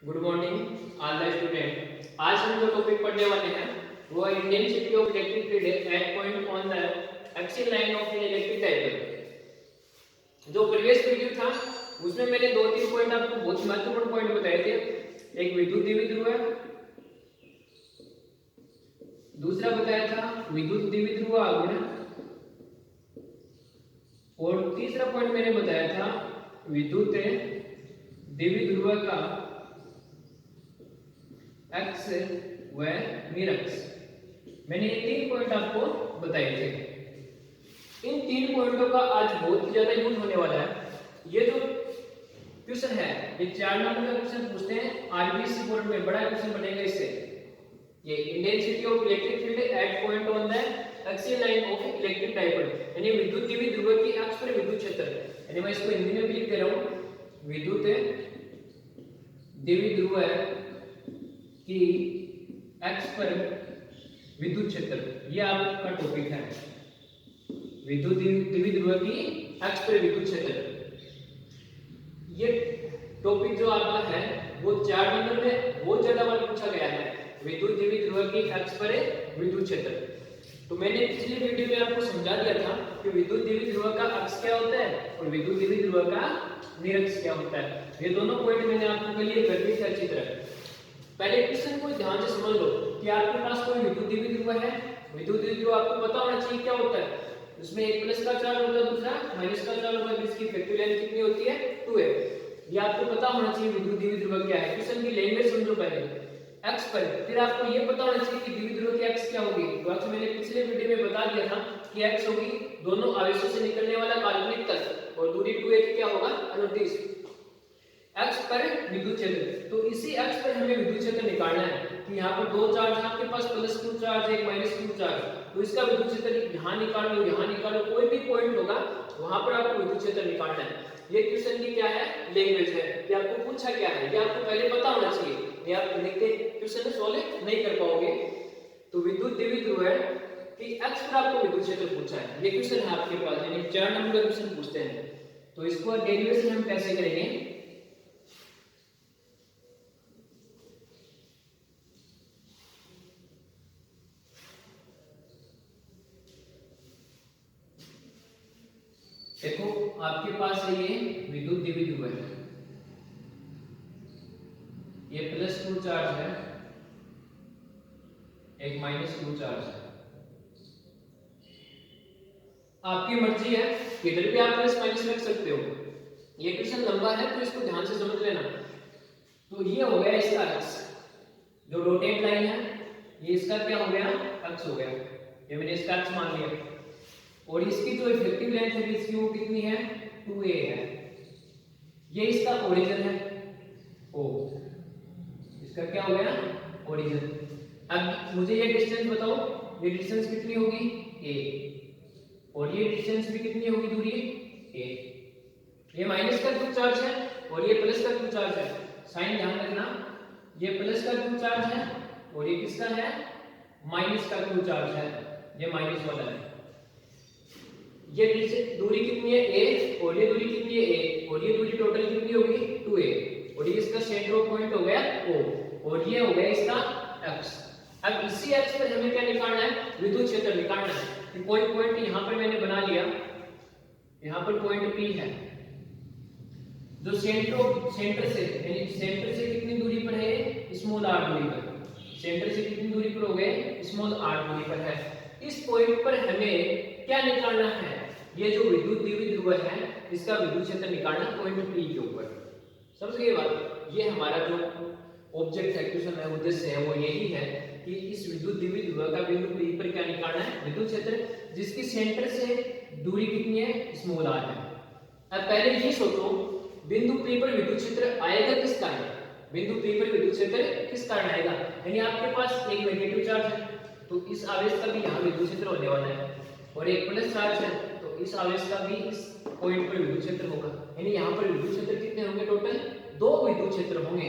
Good morning all the student. आज हम जो टॉपिक पढ़ने वाले हैं वो है intensity of electric field at point on the axial line of an electric dipole. जो प्रीवियस वीडियो था उसमें मैंने दो तीन पॉइंट आपको बहुत महत्वपूर्ण पॉइंट बताए थे। एक विद्युत द्विध्रुव है, दूसरा बताया था विद्युत द्विध्रुव आघूर्ण, और तीसरा पॉइंट मैंने बताया था विद्युत द्विध्रुव का एक्स व निरक्ष। मैंने ये तीन पॉइंट आपको बताए थे। इन तीन पॉइंटों का आज बहुत ही ज्यादा यूज होने वाला है। ये जो क्वेश्चन है ये 4 नंबर का क्वेश्चन पूछते हैं आरबीसी बोर्ड में, बड़ा क्वेश्चन बनेगा इससे। ये intensity of electric field at point on the axial line of electric dipole, यानी विद्युत द्विध्रुव की अक्ष पर विद्युत क्षेत्र। यानी मैं इसको हिंदी में भी लिख दे रहा हूं, विद्युत द्विध्रुव की एक्स पर विद्युत क्षेत्र, ये आपका टॉपिक है। विद्युत द्विध्रुव की एक्स पर विद्युत क्षेत्र, ये टॉपिक जो आपका है वो 4 नंबर में बहुत ज्यादा बार पूछा गया है। विद्युत द्विध्रुव की एक्स पर विद्युत क्षेत्र। तो मैंने पिछली वीडियो में आपको समझा दिया था कि विद्युत द्विध्रुव का अक्ष क्या होता है और विद्युत द्विध्रुव का निरक्ष क्या होता है। ये दोनों पॉइंट मैंने आपको लिए कर दिए थे अच्छी तरह। पहले क्वेश्चन को ध्यान से समझ लो कि आपके पास कोई विद्युत द्विध्रुव है। विद्युत द्विध्रुव आपको पता होना चाहिए क्या होता है। उसमें एक प्लस का चार्ज होता है, दूसरा माइनस का चार्ज होता है, जिसकी इफेक्टिव लेंथ कितनी होती है 2a। ये आपको पता होना चाहिए विद्युत द्विध्रुव क्या है। क्वेश्चन की लैंग्वेज समझो पहले एक्स पर, फिर आपको ये पता होना चाहिए कि द्विध्रुव की एक्स क्या होगी। तो एक्स मैंने पिछले वीडियो में बता दिया था कि एक्स होगी दोनों आवेशों से निकलने वाला काल्पनिक तल, और दूरी 2a की क्या होगा अनुदिश एक्स पर विद्युत क्षेत्र। तो इसी एक्स पर हमें विद्युत क्षेत्र निकालना है कि यहाँ पर दो चार्ज है आपके पास, प्लस q चार्ज एक माइनस q चार्ज। तो इसका विद्युत क्षेत्र यहाँ निकालो, यहाँ निकालो, कोई भी पॉइंट होगा वहां पर आपको विद्युत क्षेत्र निकालना है। ये क्वेश्चन की क्या है लैंग्वेज है, ये आपको पूछा क्या है ये आपको पहले पता होना चाहिए, ये आप लिखते क्वेश्चन सॉल्व नहीं कर पाओगे। तो विद्युत द्विध्रुव है कि एक्स पर आपको विद्युत क्षेत्र पूछा है, ये क्वेश्चन है आपके पास, यानी 4 नंबर का क्वेश्चन पूछते हैं। तो इसको डेरिवेशन हम कैसे करेंगे, देखो आपके पास है ये विद्युत द्विध्रुव है, ये प्लस q चार्ज है, एक माइनस q चार्ज है। आपकी मर्जी है किधर भी आप प्लस माइनस रख सकते हो। ये क्वेश्चन लंबा है तो इसको ध्यान से समझ लेना। तो ये हो गया इसका अक्ष, जो रोटेट लाइन है ये इसका क्या हो गया अक्ष हो गया, ये मैंने इसका अक्ष मान लिया। और इसकी जो इफेक्टिव लेंथ है इसकी वो कितनी है 2a है। ये इसका ओरिजिन है o, इसका क्या हो गया ओरिजिन। अब मुझे ये डिस्टेंस बताओ, ये डिस्टेंस कितनी होगी a, और ये डिस्टेंस भी कितनी होगी दूरी a। ये माइनस का q चार्ज है और ये प्लस का q चार्ज है। साइन ध्यान रखना, ये प्लस का q चार्ज है और ये किसका है माइनस का q चार्ज है, ये माइनस वाला है। ये दूरी कितनी है a और ये दूरी कितनी है a, और ये दूरी टोटल कितनी होगी 2a, और ये इसका सेंटर ऑफ पॉइंट हो गया o, और ये हो गया इसका x। अब इसी x पर हमें क्या निकालना है विद्युत क्षेत्र निकालना है। कि कोई पॉइंट यहाँ पर मैंने बना लिया, यहाँ पर पॉइंट P है जो सेंटर से यानी सेंटर से कितनी दूरी पर है स्मॉल r दूरी पर, सेंटर से कितनी दूरी पर हो गए स्मॉल r दूरी पर है। इस पॉइंट पर हमें क्या निकालना है, ये जो विद्युत द्विध्रुव है इसका विद्युत क्षेत्र निकालना पॉइंट P के ऊपर। समझ गए बात। ये हमारा जो ऑब्जेक्ट है क्वेश्चन है उद्देश्य है वो यही है कि इस विद्युत द्विध्रुव का बिंदु P पर क्या निकालना है विद्युत क्षेत्र, जिसकी सेंटर से दूरी कितनी है स्मॉल r है। अब पहले ये सोचो बिंदु P पर विद्युत क्षेत्र आएगा किस कारण, बिंदु P पर विद्युत क्षेत्र किस कारण आएगा, यानी आपके पास एक नेगेटिव चार्ज है तो इस आवेश का भी यहाँ विद्युत क्षेत्र होने वाला है, और एक प्लस चार्ज है तो इस आवेश का भी इस पॉइंट पर विद्युत क्षेत्र होगा। यानी यहाँ पर विद्युत क्षेत्र कितने होंगे टोटल 2 विद्युत क्षेत्र होंगे।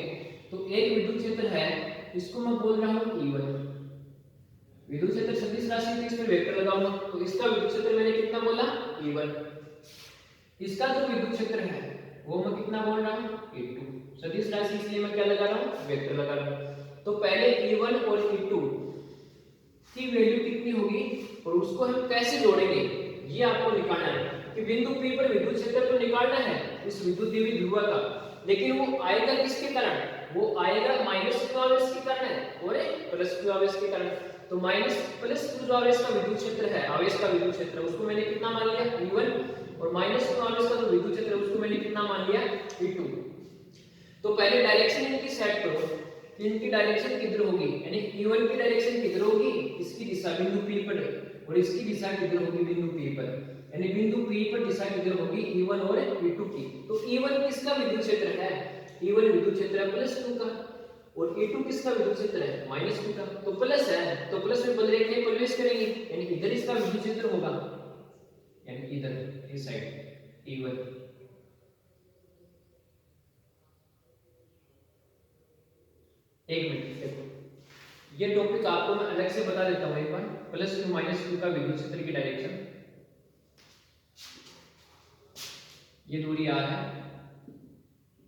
तो एक विद्युत क्षेत्र है इसको मैं बोल रहा हूँ E1, विद्युत क्षेत्र सदिश राशि थी इस पर वेक्टर लगाऊंगा तो इसका विद्युत क्षेत्र मैंने कितना बोला E1। इसका जो विद्युत क्षेत्र है वो मैं कितना बोल रहा हूँ E2। सदिश राशि इसलिए मैं क्या लगा रहा हूँ, वेक्टर लगा रहा हूँ। तो पहले E1 और E2 की वैल्यू कितनी होगी और उसको हम कैसे जोड़ेंगे ये आपको निकालना है कि बिंदु P पर विद्युत क्षेत्र तो निकालना है इस विद्युत द्विध्रुव ध्रुव का, लेकिन वो आएगा किसके कारण, वो आएगा माइनस q आवेश के कारण और प्लस q आवेश के कारण। तो माइनस प्लस q आवेश का विद्युत क्षेत्र है, आवेश का विद्युत क्षेत्र, उसको मैंने कितना मान लिया E1 और माइनस q आवेश का जो विद्युत क्षेत्र है उसको मैंने कितना मान लिया E2। तो पहले डायरेक्शन इनकी सेट करो कि इनकी डायरेक्शन किधर होगी, यानी E1 की डायरेक्शन किधर होगी, इसकी दिशा बिंदु P पर और इसकी दिशा किधर होगी बिंदु P पर, यानी बिंदु P पर दिशा किधर होगी E1 और E2 की। तो E1 किसका विद्युत क्षेत्र है, E1 विद्युत क्षेत्र है प्लस 2 का और E2 किसका विद्युत क्षेत्र है माइनस 2 का। तो प्लस है तो प्लस में बल रेखाएं प्रवेश करेंगे, यानी इधर इसका विद्युत क्षेत्र होगा, यानी इधर इस साइड E1। एक मिनट देखो, ये टॉपिक आपको मैं अलग से बता देता हूं एक बार, प्लस टू माइनस टू का विद्युत क्षेत्र की डायरेक्शन। ये दूरी r है,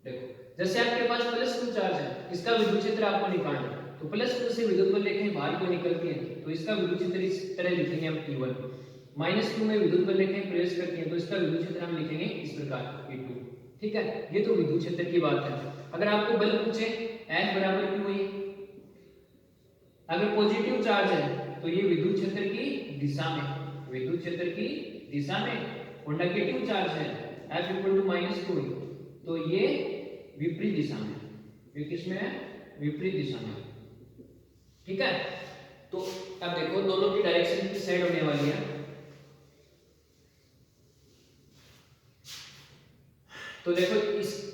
देखो जैसे आपके पास प्लस टू चार्ज है, इसका विद्युत क्षेत्र आपको निकालना है, तो प्लस टू से विद्युत बल रेखाएं बाहर को निकलती हैं, तो इसका विद्युत क्षेत्र इस तरह लिखेंगे हम E1। माइनस टू में विद्युत बल रेखाएं प्रवेश करती हैं, तो इसका विद्युत क्षेत्र हम लिखेंगे इस प्रकार E2। ठीक है, ये तो विद्युत क्षेत्र की बात है। अगर आपको बल पूछे F बराबर क्यू हुई, अगर पॉजिटिव चार्ज है तो ये विद्युत क्षेत्र की दिशा में, विद्युत क्षेत्र की दिशा में, और नेगेटिव चार्ज है F equal to minus two, तो ये विपरीत दिशा में, ये किसमें है, विपरीत दिशा में। ठीक है, तो अब देखो दोनों की डायरेक्शन की साइड होने वाली है, तो देखो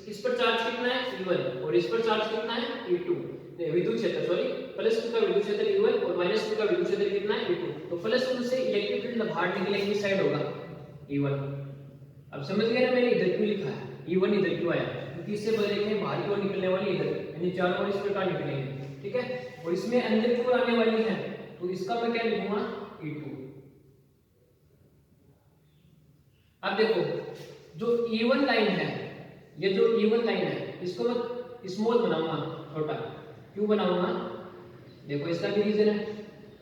इस पर चार्ज कितना है E1 और इस पर चार्ज कितना है E2, विद्युत क्षेत्र सॉरी प्लस 2 का विद्युत क्षेत्र E1 और माइनस 2 का विद्युत क्षेत्र कितना है E2। तो प्लस 2 से इलेक्ट्रिक फील्ड बाहर निकलेंगे इस साइड होगा E1। अब समझ गए ना मैंने इधर क्यों लिखा है, E1 इधर क्यों आया, क्योंकि इससे बल रेखाएं बाहर की ओर निकलने वाली इधर, यानी चारों ओर इस प्रकार निकलेंगे। ठीक है, और इसमें अंदर की ओर आने वाली है, तो इसका मैं क्या लिखूंगा E2। अब देखो जो E1 लाइन है, ये जो E1 लाइन है इसको मैं स्मॉल बनाऊंगा, छोटा क्यों बनाऊंगा, देखो इसका भी रीजन है,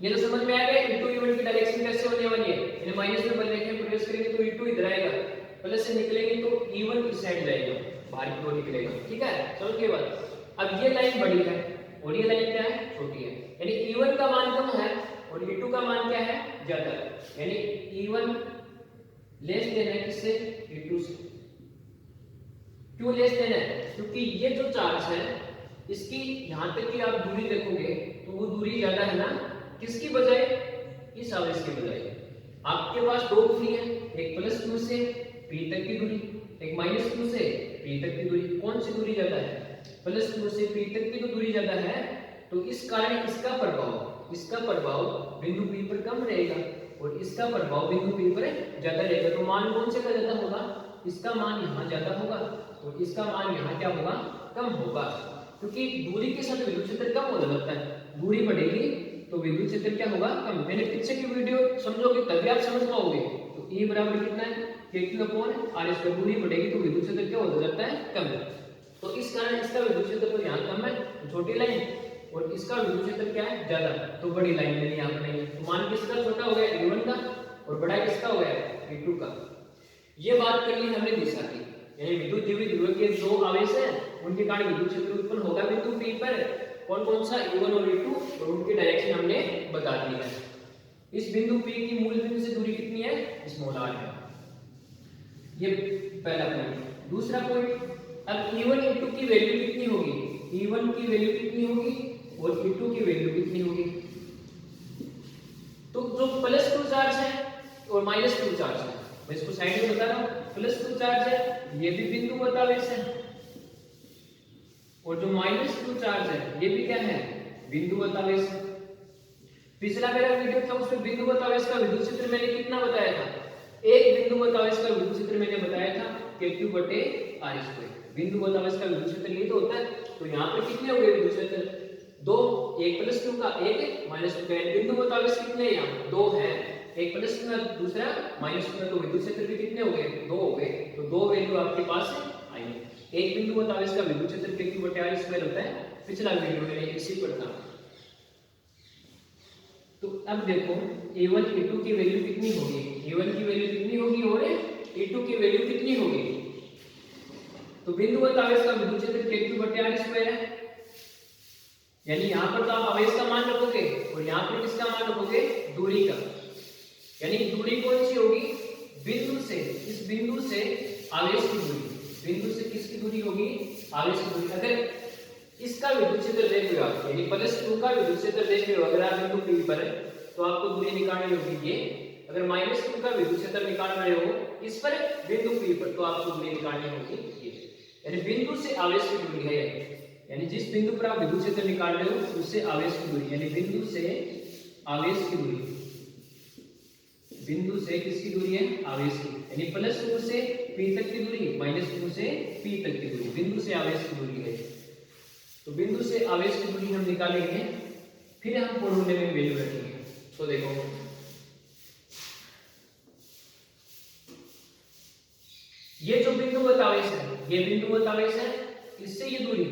ये तो समझ में आ गया E2 E1 की डायरेक्शन कैसे होने वाली है, यानी माइनस में बल रेखाएं प्रवेश करेंगे तो E2 इधर आएगा, प्लस से निकलेंगे तो E1 इस साइड जाएगा, बाहर की ओर निकलेगा। ठीक है, समझ के बाद अब ये लाइन बड़ी है और ये लाइन क्या है, छोटी है, यानी E1 का मान कम है और E2 का मान क्या है, ज्यादा है, यानी E1 लेस देना है किससे, E2 से। क्यों लेस देना है, क्योंकि ये जो चार्ज है इसकी यहां तक की आप दूरी देखोगे तो वो दूरी ज्यादा है ना, किसकी बजाय, इस आवेश के बजाय। आपके पास दो दूरी है, एक प्लस 2 से P तक की दूरी, एक माइनस 2 से P तक की दूरी, कौन सी दूरी ज्यादा है, प्लस 2 से P तक की तो दूरी ज्यादा है, तो इस कारण इसका प्रभाव बिंदु P पर कम रहेगा और इसका प्रभाव बिंदु P पर ज्यादा रहेगा। तो मान कौन से का ज्यादा होगा, इसका मान यहाँ ज्यादा होगा और इसका मान यहाँ क्या होगा, कम होगा, क्योंकि दूरी के साथ विद्युत क्षेत्र कम हो जाता है, दूरी बढ़ेगी तो विद्युत क्षेत्र क्या होगा, कम। मैंने पीछे की वीडियो समझोगे तभी आप समझ पाओगे। तो E बराबर कितना है, KQ/R², दूरी बढ़ेगी तो विद्युत क्षेत्र क्या हो जाता है, कम। तो इस कारण इसका विद्युत क्षेत्र तो यहाँ कम है, तो छोटी लाइन, और इसका विद्युत क्षेत्र क्या है, ज्यादा, तो बड़ी लाइन मैंने यहाँ बनाई है। तो मान किसका छोटा हो गया, E1 का, और बड़ा किसका हो गया, E2 का। ये बात कर ली हमने दिशा की, यानी विद्युत द्विध्रुव के दो आवेश हैं, उनके कारण विद्युत क्षेत्र उत्पन्न होगा बिंदु P पर, कौन कौन सा, E1 और E2, और उनकी डायरेक्शन हमने बता दी है। इस बिंदु P की मूल बिंदु से दूरी कितनी है, स्मॉल r है, ये पहला पॉइंट। दूसरा पॉइंट, अब E1 E2 की वैल्यू कितनी होगी, E1 की वैल्यू कितनी होगी और E2 की वैल्यू कितनी होगी। तो जो प्लस 2 चार्ज है और माइनस 2 चार्ज है, मैं इसको साइड में बता रहा हूं, प्लस 2 चार्ज है ये भी बिंदुवत आवेश है, और जो माइनस 2 चार्ज है ये भी क्या है, बिंदुवत आवेश है। पिछला मेरा वीडियो था उसमें बिंदुवत आवेश का विद्युत क्षेत्र मैंने कितना बताया था, एक बिंदुवत आवेश का विद्युत क्षेत्र मैंने बताया था KQ/R²। बिंदुवत आवेश का विद्युत क्षेत्र ये तो होता है, तो यहाँ पर कितने हो गए विद्युत क्षेत्र, दो, एक प्लस 2 का, एक माइनस 2 का, बिंदुवत आवेश कितने यहाँ, दो है, एक प्लस 2 में दूसरा माइनस 2 में, तो विद्युत क्षेत्र भी कितने हो गए, दो हो गए। तो दो वैल्यू आपके पास आई। एक बिंदु होता है इसका विद्युत क्षेत्र Q/r² होता है। पिछला वीडियो मैंने इसी पर था। तो अब देखो A1 A2 की वैल्यू कितनी होगी, A1 की वैल्यू कितनी होगी और A2 की वैल्यू कितनी होगी। तो बिंदु होता है इसका विद्युत क्षेत्र Q/r² है, यानी यहाँ पर तो आप आवेश का मान रखोगे और यहाँ पर किसका मान रखोगे, दूरी का। यानी दूरी कौन सी होगी, बिंदु से, इस बिंदु से आवेश की दूरी, बिंदु से किसकी दूरी होगी, आवेश की दूरी। अगर इसका विद्युत क्षेत्र देख रहे हो आप, यानी +2 का विद्युत क्षेत्र देख रहे हो, अगर आप बिंदु P पर है तो आपको दूरी निकालनी होगी ये। अगर -2 का विद्युत क्षेत्र निकाल रहे हो इस पर बिंदु P पर तो आपको दूरी निकालनी होगी ये। यानी बिंदु से आवेश की दूरी है, यानी जिस बिंदु पर आप विद्युत क्षेत्र निकाल रहे हो उससे आवेश की दूरी, यानी बिंदु से आवेश की दूरी, बिंदु से किसकी दूरी है, आवेश की। यानी +2 से P तक की दूरी, -2 से P तक की दूरी, बिंदु से आवेश की दूरी है। तो बिंदु से आवेश की दूरी हम निकालेंगे, फिर हम फॉर्मूले में वैल्यू रखेंगे। तो देखो ये जो बिंदुवत आवेश है, ये बिंदुवत आवेश है, इससे ये दूरी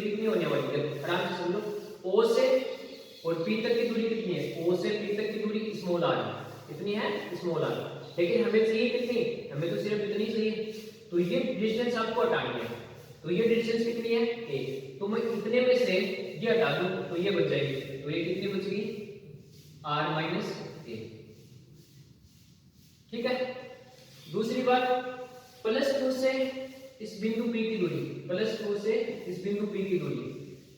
कितनी होने वाली है, आराम से समझो। O से और P तक की दूरी कितनी है, O से P तक की दूरी स्मॉल r है, कितनी है, स्मॉल r। लेकिन हमें चाहिए कितनी, हमें तो सिर्फ इतनी चाहिए। तो ये डिस्टेंस आपको हटानी है, तो ये डिस्टेंस कितनी है, a। तो मैं इतने में से ये हटा दूं तो ये बच जाएगी, तो ये कितनी बच गई, r - a। ठीक है। दूसरी बात, +2 से इस बिंदु P की दूरी, +2 से इस बिंदु P की दूरी,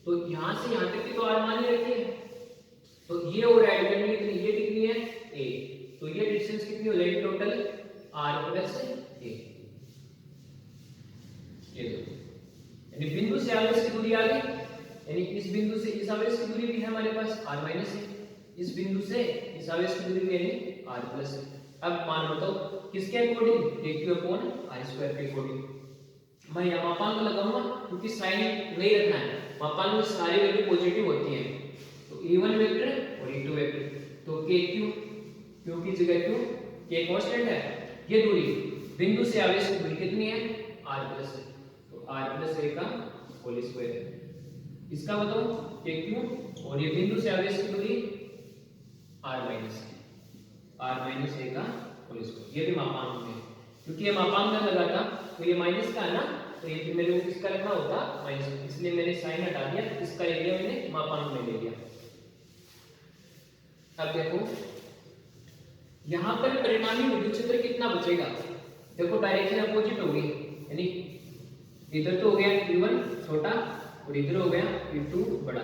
तो यहां से यहां तक की तो r मान ही रखी है, तो ये और ऐड करनी है, ये कितनी है, a। तो ये डिस्टेंस कितनी हो जाएगी टोटल, r + a। ये देखो, यानी बिंदु से आवेश की दूरी आ गई, यानी इस बिंदु से इस आवेश की दूरी भी है हमारे पास r - a, इस बिंदु से इस आवेश की दूरी भी यानी r + a। अब मान बताओ किसके अकॉर्डिंग, Q/r² के अकॉर्डिंग। मैं यहाँ मापांक लगाऊंगा क्योंकि साइन नहीं रखना है, मापांक में सारी वैल्यू पॉजिटिव होती है। तो E1 वेक्टर और E2 वेक्टर, तो KQ, Q की जगह Q, K कांस्टेंट है, ये दूरी बिंदु से आवेश की दूरी कितनी है, r + a, तो r + a का होल स्क्वायर है। इसका बताओ KQ और ये बिंदु से आवेश की दूरी r - a का होल स्क्वायर। ये भी मापांक में, क्योंकि ये मापांक में लगा था तो ये माइनस का है ना, तो ये मेरे को किसका रखना होता, माइनस, इसलिए मैंने साइन हटा दिया, इसका एरिया मैंने मापांक में ले लिया। अब देखो यहाँ पर परिणामी विद्युत क्षेत्र कितना बचेगा, देखो डायरेक्शन अपोजिट होगी, यानी इधर तो हो गया E1 छोटा और इधर हो गया E2 बड़ा,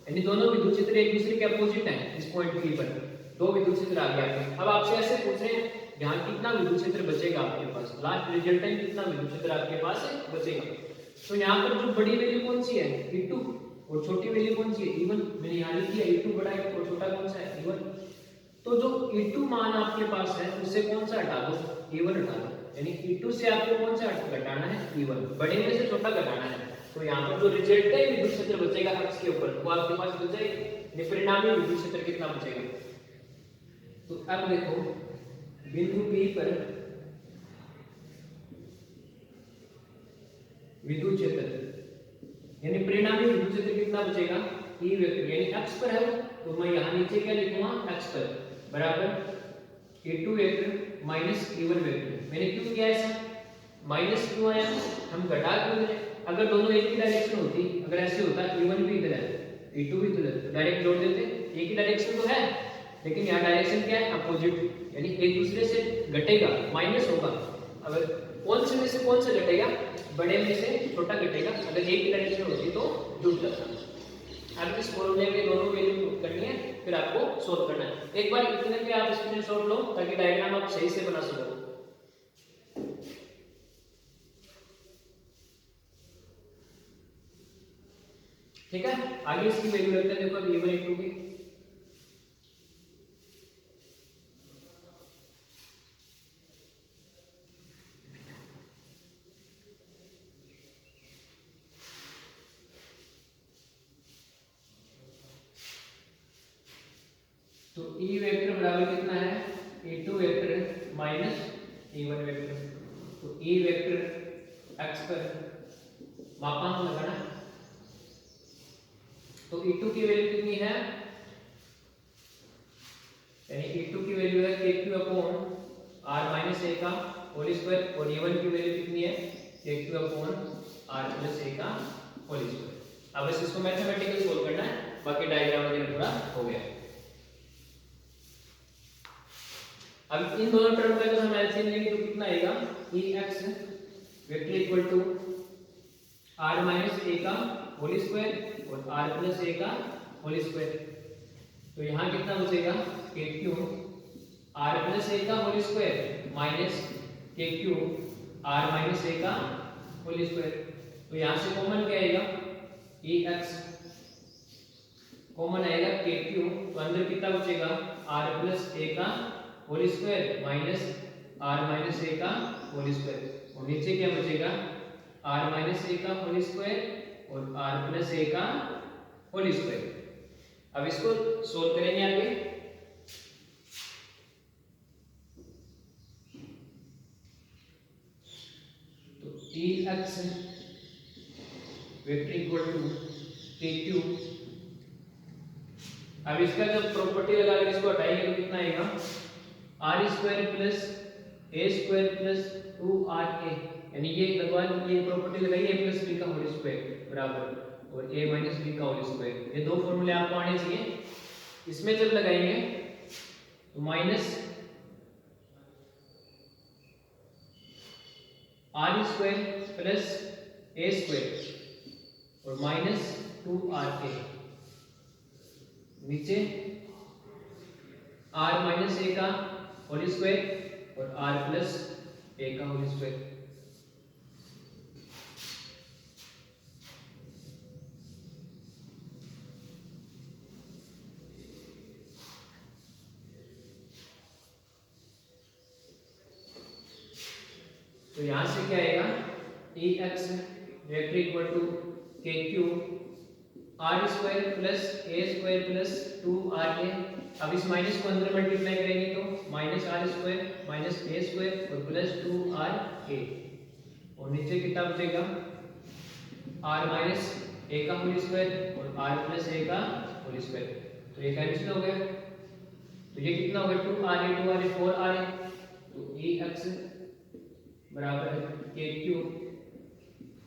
यानी दोनों विद्युत क्षेत्र एक दूसरे के अपोजिट हैं। इस पॉइंट P पर दो विद्युत क्षेत्र आ गया। अब आपसे ऐसे पूछ रहे हैं यहाँ कितना विद्युत क्षेत्र बचेगा आपके पास, लास्ट रिजल्टेंट कितना विद्युत क्षेत्र आपके पास बचेगा। तो यहाँ पर जो बड़ी वैल्यू कौन सी है, E2, और छोटी वैल्यू कौन सी है, E1। मैंने यहाँ लिख दिया E2 बड़ा है और छोटा कौन सा है, E1। तो जो E2 मान आपके पास है उससे कौन सा हटा दो, E1 हटा दो, यानी E2 से आपको कौन सा घटाना है, E1, बड़े में से छोटा घटाना है। तो यहाँ पर जो रिजल्टेंट विद्युत क्षेत्र बचेगा अक्ष के ऊपर वो आपके पास बच जाएगा, परिणामी विद्युत क्षेत्र कितना बचेगा। तो अब देखो बिंदु P पर विद्युत क्षेत्र, यानी परिणामी विद्युत क्षेत्र कितना बचेगा, E वेक्टर, यानी अक्ष पर है तो मैं यहाँ नीचे क्या लिखूंगा, अक्ष पर बराबर E2 vector minus E1 vector. मैंने क्यों किया ऐसा, माइनस क्यों आया, हम घटा क्यों रहे, अगर दोनों एक ही डायरेक्शन होती, अगर ऐसे होता E1 भी इधर है E2 भी इधर, डायरेक्ट जोड़ देते, एक ही डायरेक्शन तो है, लेकिन यहाँ डायरेक्शन क्या है, अपोजिट, यानी एक दूसरे से घटेगा, माइनस होगा। अगर कौन से में से कौन सा घटेगा, बड़े में से छोटा घटेगा, अगर एक ही डायरेक्शन होती तो जुड़ जाता। अब इस फॉर्मूले में दोनों वैल्यू करनी है, फिर आपको सॉल्व करना है। एक बार इतने पे आप स्क्रीनशॉट लो ताकि डायग्राम आप सही से बना सको। ठीक है, आगे इसकी वैल्यू रखते हैं, देखो E1 E2 की। तो E वेक्टर बराबर कितना है, E2 vector minus E1 vector. तो E वेक्टर x पर मापांक लगाना। तो E2 की वैल्यू कितनी है, यानी E2 की वैल्यू है KQ upon R minus A का होल स्क्वायर, और E1 की वैल्यू कितनी है KQ upon R plus A का होल स्क्वायर। अब बस इसको मैथमेटिकल सोल्व करना है, बाकी डायग्राम वगैरह पूरा हो गया। अब इन दोनों टर्म का जब हम एलसीएम लेंगे तो कितना आएगा, Ex vector equal to R minus A का होल स्क्वायर और R प्लस A का होल स्क्वायर। तो यहाँ कितना बचेगा, KQ R प्लस A का whole square minus KQ R minus A का होल स्क्वायर। तो यहाँ से कॉमन क्या आएगा, Ex कॉमन आएगा KQ, तो अंदर कितना बचेगा R प्लस A का whole square minus R minus A का होल स्क्वायर, और नीचे क्या बचेगा R माइनस A का होल स्क्वायर और R प्लस A का होल स्क्वायर। अब इसको सोल्व करेंगे आगे। तो Ex vector equal to KQ, अब इसका जब प्रॉपर्टी लगा के इसको हटाएंगे तो कितना आएगा, R square plus A square plus 2RA, यानी ये लगवा, ये प्रॉपर्टी लगाई A प्लस B का होल स्क्वायर बराबर और A माइनस B का होल स्क्वायर। ये दो फॉर्मूले आपको आने चाहिए। इसमें जब लगाएंगे तो minus R square plus A square और माइनस 2RA, नीचे R माइनस A का होल स्क्वायर और R प्लस A का होल स्क्वायर। तो यहां से क्या आएगा, Ex vector equal to KQ R square plus A square plus 2RA। अब इस माइनस को अंदर मल्टीप्लाई करेंगे तो minus R square minus A square और प्लस 2RA, और नीचे कितना बचेगा R माइनस A का होल स्क्वायर और R प्लस A का होल स्क्वायर। तो ये कैंसिल हो गया, तो ये कितना हो गया 2RA 4RA। तो Ex बराबर है KQ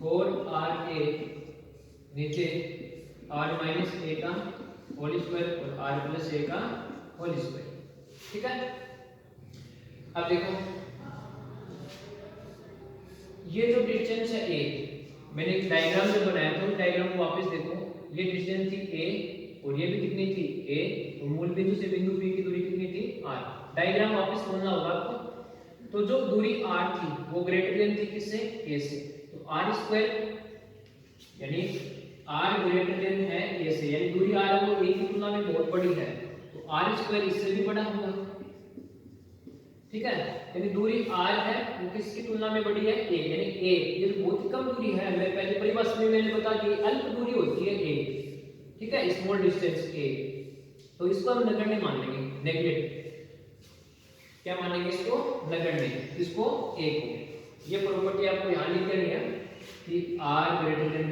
4RA, नीचे R माइनस A का होल स्क्वायर और R प्लस A का होल स्क्वायर। ठीक है, अब देखो ये जो डिस्टेंस है A, मैंने एक डायग्राम जो बनाया था, उस डायग्राम को वापस देखो। ये डिस्टेंस थी A और ये भी कितनी थी A, तो मूल बिंदु से बिंदु P की दूरी कितनी थी R। डायग्राम वापस खोलना होगा आपको। तो जो दूरी R थी वो ग्रेटर देन थी किससे, A से। तो R स्क्वायर यानी R ग्रेटर देन है A से, यानी दूरी R वो A की तुलना में बहुत बड़ी है, तो R स्क्वायर इससे भी बड़ा होगा। ठीक है, यानी दूरी R है वो किसकी तुलना में बड़ी है A, यानी A ये तो बहुत कम दूरी है। मैं पहले परिभाषा में मैंने बता दी अल्प दूरी होती है A। ठीक है, स्मॉल डिस्टेंस A, तो इसको हम नगण्य मान लेंगे, नेगलेक्ट। क्या मानेंगे इसको, नगण्य, इसको A को। ये प्रॉपर्टी आपको यहां लिख देनी है कि R greater than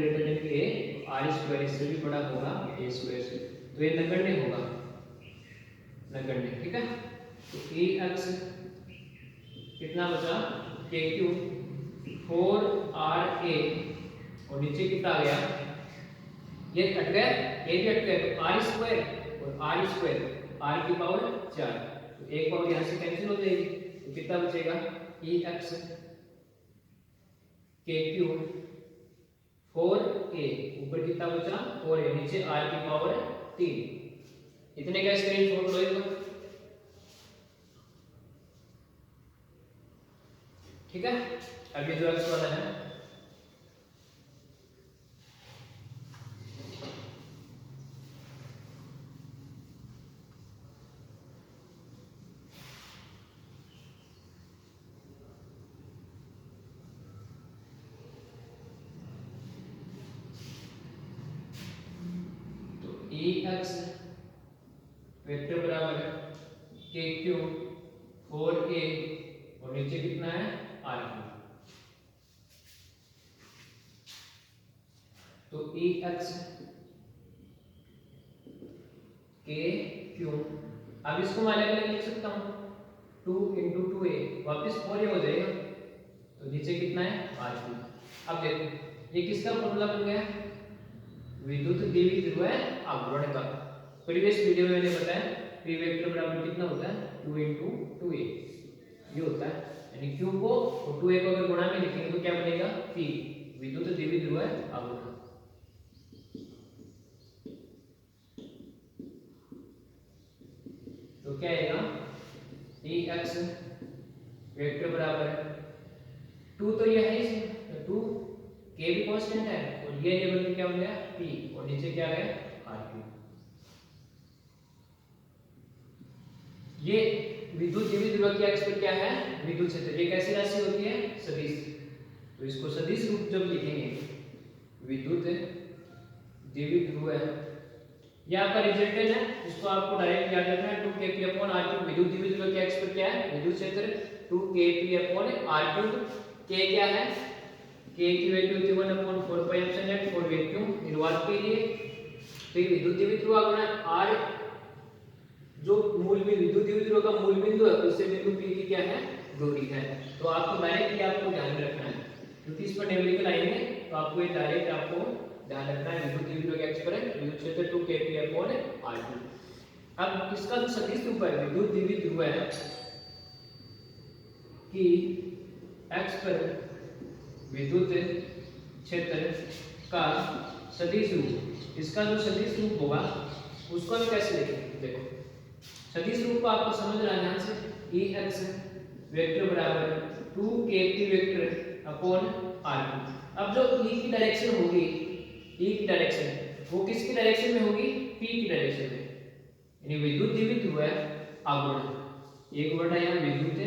A, R square इससे भी बड़ा होगा A स्क्वायर से, तो ये नगण्य होगा, नगण्य। ठीक है, तो Ex कितना बचा KQ 4RA और नीचे कितना आ गया, ये हट गया, ये भी हट गया, तो R स्क्वायर और R स्क्वायर R की पावर 4, तो एक पावर यहां से कैंसिल हो जाएगी, तो कितना बचेगा Ex KQ 4A, ऊपर कितना बचा 4A, नीचे R की पावर 3। इतने का स्क्रीनशॉट लो इसका। ठीक है, अब ये जो x वाला है, Ex वेक्टर बराबर है KQ 4A और नीचे कितना है R। ई एक्स के क्यू, अब इसको मैं अलग अलग लिख सकता हूँ 2 इंटू 2a, वापिस 4a हो जाएगा, तो नीचे कितना है r3। अब देखो ये किसका फॉर्मूला बन गया, विद्युत द्विविध ध्रुव आवरण का। प्रीवियस वीडियो में मैंने बताया p वेक्टर बराबर कितना होता है 2 इंटू 2a, ये होता है, यानी q को और 2a को अगर गुणा में लिखेंगे तो क्या बनेगा p, विद्युत द्विविध ध्रुव आवरण। तो क्या आएगा ई एक्स वेक्टर बराबर 2, तो ये है इसमें, तो 2 के भी कांस्टेंट है और ये लेवल पे क्या हो गया p, और नीचे क्या गया r3। ये विद्युत द्विविध ध्रुव की अक्ष पर क्या है विद्युत क्षेत्र, ये कैसी राशि होती है सदिश, तो इसको सदिश रूप जब लिखेंगे विद्युत द्विविध ध्रुव है, ये आपका रिजल्टेंट है, इसको आपको डायरेक्ट याद रखना है 2kp/r3। विद्युत द्विविध ध्रुव की अक्ष पर क्या है विद्युत क्षेत्र 2kp/r3। k क्या है, k की वैल्यू होती है 1/4πε फॉर वैक्यूम निर्वात के लिए। तो ये विद्युत द्विविध ध्रुव गुणा r, जो मूल में विद्युत द्विविध ध्रुव का मूल बिंदु है उससे बिंदु p की क्या है दूरी है। तो आपको डायरेक्ट ये आपको ध्यान में रखना है, क्योंकि इस पर न्यूमेरिकल आएंगे तो आपको ये डायरेक्ट आपको ध्यान रखना है विद्युत द्विविध ध्रुव के अक्ष पर है विद्युत क्षेत्र 2kp/r2। अब इसका जो सदिश रूप है विद्युत द्विविध ध्रुव है कि अक्ष पर विद्युत क्षेत्र का सदिश रूप, इसका जो सदिश रूप होगा उसको हम कैसे लिखेंगे, देखो सदिश रूप को आपको समझना है ध्यान से, ई एक्स वेक्टर बराबर 2kp वेक्टर अपॉन r2। अब जो ई की डायरेक्शन होगी, ई की डायरेक्शन वो किसकी डायरेक्शन में होगी p की डायरेक्शन में, यानी विद्युत द्विविध ध्रुव है आघूर्ण, एक वर्ड है यहाँ विद्युत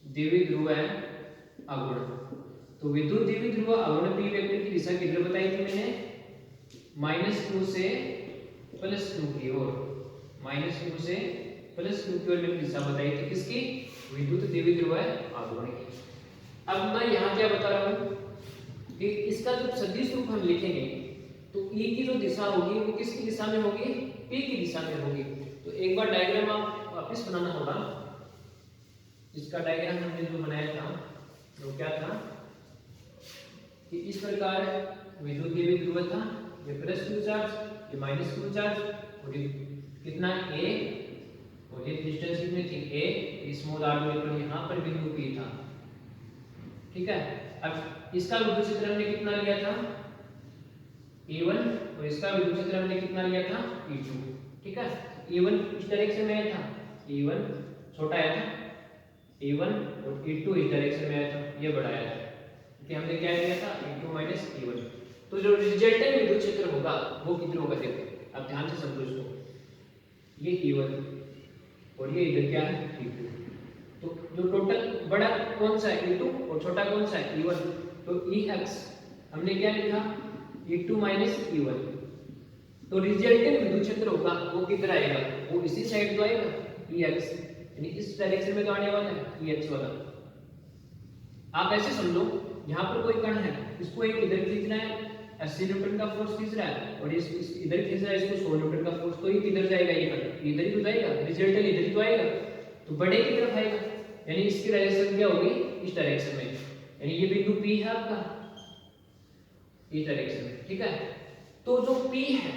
द्विविध ध्रुव है आघूर्ण। तो विद्युत द्विविध ध्रुव आघूर्ण p वेक्टर की दिशा किधर बताई थी मैंने, -2 से +2 की ओर, -2 से +2 की ओर मैंने दिशा बताई थी किसकी विद्युत द्विविध ध्रुव आघूर्ण की। अब मैं यहाँ क्या बता रहा हूँ कि इसका जब सदिश रूप हम लिखेंगे तो E की जो दिशा होगी वो किसकी दिशा में होगी P की दिशा में होगी। तो एक बार डायग्राम आप वापस बनाना होगा, इसका डायग्राम हमने जो बनाया था वो क्या था कि इस प्रकार विद्युत द्विविध ध्रुव था, ये +2 चार्ज ये -2 चार्ज और ये कितना a और ये डिस्टेंस कितनी थी a, स्मॉल r पर यहाँ पर बिंदु P था, ठीक है। अब इसका विद्युत क्षेत्र हमने कितना लिया था E1 और इसका विद्युत क्षेत्र हमने कितना लिया था E2, ठीक है। E1 इस डायरेक्शन में आया था, E1 छोटा आया था E1 और E2 इस डायरेक्शन में आया था, ये बड़ा आया था, क्योंकि हमने क्या लिया था E2 - E1। तो जो रिजल्टेंट विद्युत क्षेत्र होगा वो कितना होगा, देखो अब ध्यान से समझो इसको, ये E1 और ये इधर क्या है E2। तो जो टोटल बड़ा कौन सा है E2 और छोटा कौन सा है E1, तो EX हमने क्या लिखा E2 - E1। तो रिजल्टेंट विद्युत क्षेत्र होगा वो किधर आएगा, वो इसी साइड तो आएगा EX, यानी इस डायरेक्शन में तो आने वाला है EX वाला। आप ऐसे समझो यहाँ पर कोई कण है, इसको एक इधर खींचना है 80 न्यूटन का फोर्स खींच रहा है और इस इधर खींच रहा है इसको 100 न्यूटन का फोर्स, तो ये किधर जाएगा, ये कण इधर ही तो जाएगा, रिजल्टेंट इधर ही तो आएगा, तो बड़े की तरफ आएगा, यानी इसकी डायरेक्शन क्या होगी इस डायरेक्शन में, यानी ये बिंदु P है आपका इस डायरेक्शन में, ठीक है। तो जो P है,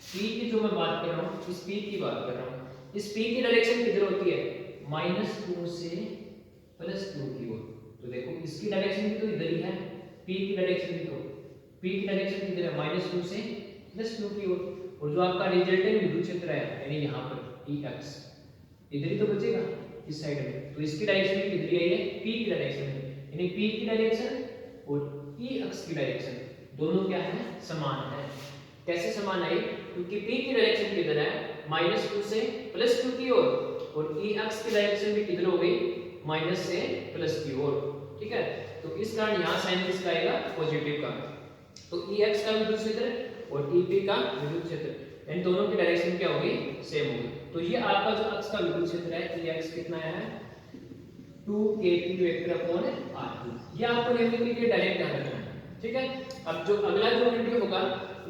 P की जो मैं बात कर रहा हूँ इस P की बात कर रहा हूँ, इस P की डायरेक्शन किधर होती है -2 से +2 की ओर। तो देखो इसकी डायरेक्शन भी तो इधर ही है, P की डायरेक्शन भी तो P की डायरेक्शन किधर है -2 से +2 की ओर, और जो आपका रिजल्टेंट विद्युत क्षेत्र है यानी यहाँ पर EX इधर ही तो बचेगा इस साइड में, तो इसकी डायरेक्शन भी किधर आई है P की डायरेक्शन में, यानी P की डायरेक्शन और EX की डायरेक्शन दोनों क्या है समान है। कैसे समान आई, क्योंकि P की डायरेक्शन किधर है -2 से +2 की ओर और EX की डायरेक्शन भी किधर हो गई माइनस से प्लस की ओर, ठीक है। तो इस कारण यहाँ साइन किसका आएगा पॉजिटिव का, तो EX का विद्युत क्षेत्र और EP का विद्युत क्षेत्र इन दोनों की डायरेक्शन क्या होगी सेम होगी। तो ये आपका जो अक्ष का विद्युत क्षेत्र है EX कितना है 2kp वेक्टर अपॉन r2, ये आपको निम्न के लिए डायरेक्ट ध्यान रखना है, ठीक है। अब जो अगला जो वीडियो होगा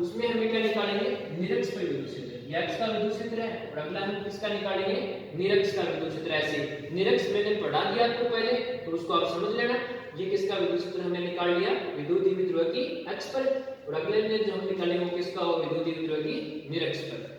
उसमें हमें क्या निकालेंगे, निरक्ष पर विद्युत क्षेत्र। ये x का विद्युत क्षेत्र है और अगला हम किसका निकालेंगे, निरक्ष का विद्युत क्षेत्र। ऐसे निरक्ष मैंने पढ़ा दिया आपको पहले, तो उसको आप समझ लेना। ये किसका विद्युत क्षेत्र हमने निकाल लिया, विद्युत द्विध्रुव की x पर, और अगले में जो हम निकालेंगे वो किसका होगा, विद्युत द्विध्रुव की निरक्ष पर।